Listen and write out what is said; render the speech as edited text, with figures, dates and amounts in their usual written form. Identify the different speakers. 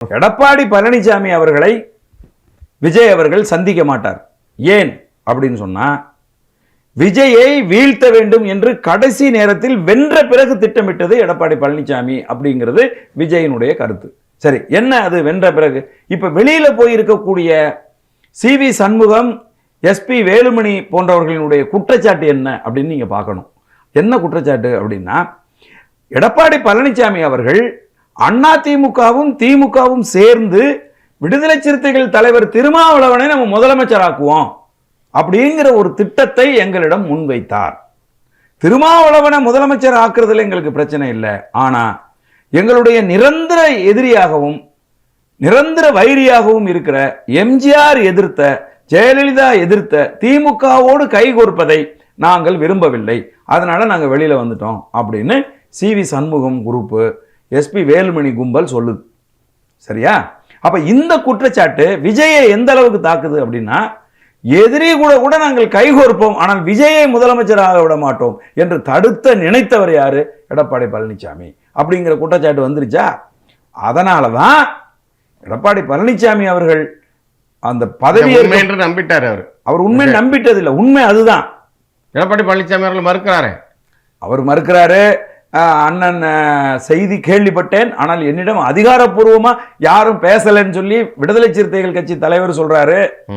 Speaker 1: எடப்பாடி பழனிசாமி அவர்களை விஜய் அவர்கள் சந்திக்க மாட்டார். ஏன் அப்படின்னு சொன்னா, விஜயை வீழ்த்த வேண்டும் என்று கடைசி நேரத்தில் வென்ற பிறகு திட்டமிட்டது எடப்பாடி பழனிசாமி அப்படிங்கிறது விஜயினுடைய கருத்து. சரி, என்ன அது வென்ற பிறகு? இப்ப வெளியில போய் இருக்கக்கூடிய CV சண்முகம், SP வேலுமணி போன்றவர்களினுடைய குற்றச்சாட்டு என்ன அப்படின்னு நீங்க பார்க்கணும். என்ன குற்றச்சாட்டு அப்படின்னா, எடப்பாடி பழனிசாமி அவர்கள் அதிமுகவும் திமுகவும் சேர்ந்து விடுதலை சிறுத்தைகள் தலைவர் திருமாவளவனை நம்ம முதலமைச்சராக்குவோம் அப்படிங்கிற ஒரு திட்டத்தை எங்களிடம் முன்வைத்தார். திருமாவளவனை முதலமைச்சர் ஆக்குறதுல எங்களுக்கு பிரச்சனை இல்லை, ஆனா எங்களுடைய நிரந்தர எதிரியாகவும் நிரந்தர வைரியாகவும் இருக்கிற எம்ஜிஆர் எதிர்த்த, ஜெயலலிதா எதிர்த்த திமுகவோடு கைகோர்ப்பதை நாங்கள் விரும்பவில்லை, அதனால நாங்க வெளியில வந்துட்டோம் அப்படின்னு CV Shanmugam group, SP Velumani கும்பல் சொல்லுது. சரியா? அப்ப இந்த குற்றச்சாட்டு விஜயை எந்த அளவுக்கு தாக்குது அப்படின்னா, எதிரி கூட நாங்கள் கைகோர்ப்போம், ஆனால் விஜயை முதலமைச்சராக விட மாட்டோம் என்று தடுத்த நினைத்தவர் யாரு? எடப்பாடி பழனிசாமி. அப்படிங்கிற குற்றச்சாட்டு வந்துருச்சா? அதனாலதான் எடப்பாடி பழனிசாமி அவர்கள் அந்த பதவியை
Speaker 2: நம்பிட்டார்.
Speaker 1: அவர் உண்மை நம்பிட்டது இல்லை, உண்மை அதுதான்.
Speaker 2: எடப்பாடி பழனிசாமி அவர்கள் மறுக்கிறாரு.
Speaker 1: அவர் மறுக்கிறாரு. அண்ணன் செய்தி கேள்விப்பட்டேன், ஆனால் என்னிடம் அதிகாரப்பூர்வமா யாரும் பேசலன்னு சொல்லி விடுதலை சிறுத்தைகள் கட்சி தலைவர் சொல்றாரு.